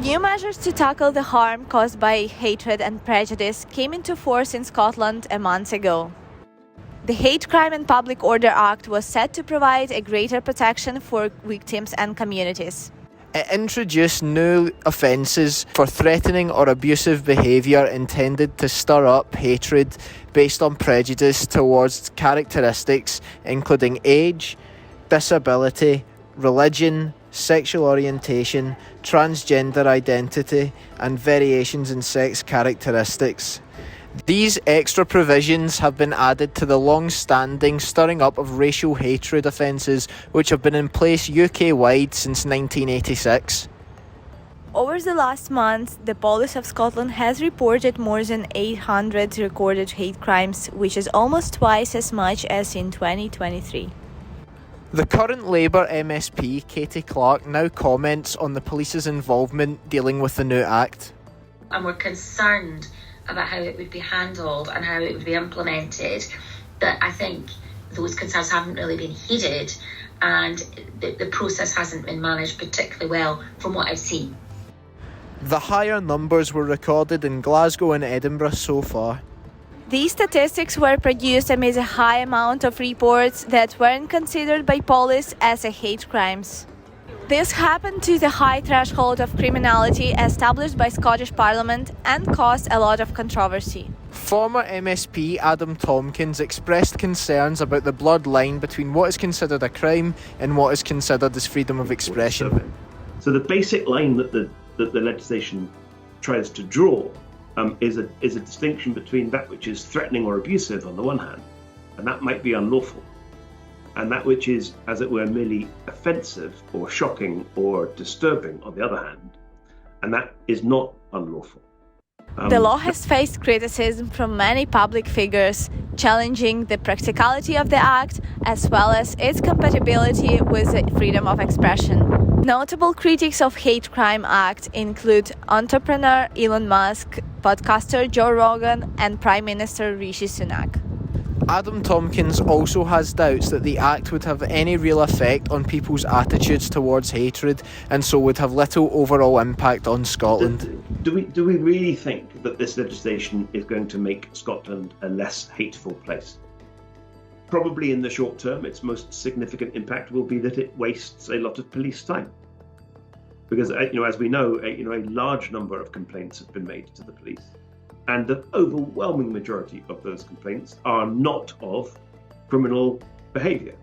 New measures to tackle the harm caused by hatred and prejudice came into force in Scotland a month ago. The Hate Crime and Public Order Act was set to provide a greater protection for victims and communities. It introduced new offences for threatening or abusive behaviour intended to stir up hatred based on prejudice towards characteristics including age, disability, religion, sexual orientation, transgender identity, and variations in sex characteristics. These extra provisions have been added to the long-standing stirring up of racial hatred offences which have been in place UK-wide since 1986. Over the last month, the Police of Scotland has reported more than 800 recorded hate crimes, which is almost twice as much as in 2023. The current Labour MSP, Katy Clark, now comments on the police's involvement dealing with the new Act. And we're concerned about how it would be handled and how it would be implemented, that I think those concerns haven't really been heeded and the process hasn't been managed particularly well from what I've seen. The higher numbers were recorded in Glasgow and Edinburgh so far. These statistics were produced amid a high amount of reports that weren't considered by police as hate crimes. This happened to the high threshold of criminality established by Scottish Parliament and caused a lot of controversy. Former MSP Adam Tomkins expressed concerns about the blurred line between what is considered a crime and what is considered as freedom of expression. So the basic line that the legislation tries to draw is a distinction between that which is threatening or abusive on the one hand, and that might be unlawful, and that which is, as it were, merely offensive or shocking or disturbing on the other hand, and that is not unlawful. The law has faced criticism from many public figures, challenging the practicality of the Act as well as its compatibility with freedom of expression. Notable critics of Hate Crime Act include entrepreneur Elon Musk, podcaster Joe Rogan, and Prime Minister Rishi Sunak. Adam Tomkins also has doubts that the Act would have any real effect on people's attitudes towards hatred and so would have little overall impact on Scotland. Do we really think that this legislation is going to make Scotland a less hateful place? Probably in the short term, its most significant impact will be that it wastes a lot of police time. Because, as we know, a large number of complaints have been made to the police. And the overwhelming majority of those complaints are not of criminal behaviour.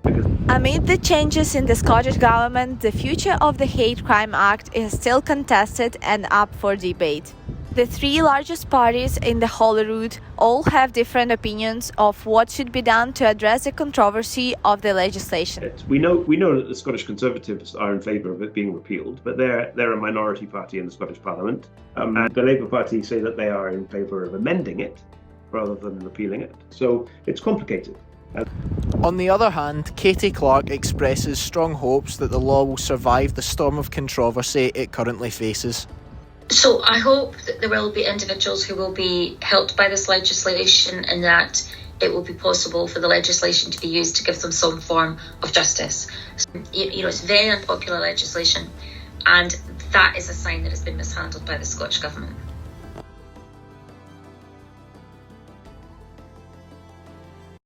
Amid the changes in the Scottish Government, the future of the Hate Crime Act is still contested and up for debate. The three largest parties in the Holyrood all have different opinions of what should be done to address the controversy of the legislation. We know that the Scottish Conservatives are in favour of it being repealed, but they're a minority party in the Scottish Parliament. And the Labour Party say that they are in favour of amending it rather than repealing it. So it's complicated. On the other hand, Katy Clark expresses strong hopes that the law will survive the storm of controversy it currently faces. So I hope that there will be individuals who will be helped by this legislation and that it will be possible for the legislation to be used to give them some form of justice. It's very unpopular legislation, and that is a sign that it's been mishandled by the Scottish Government.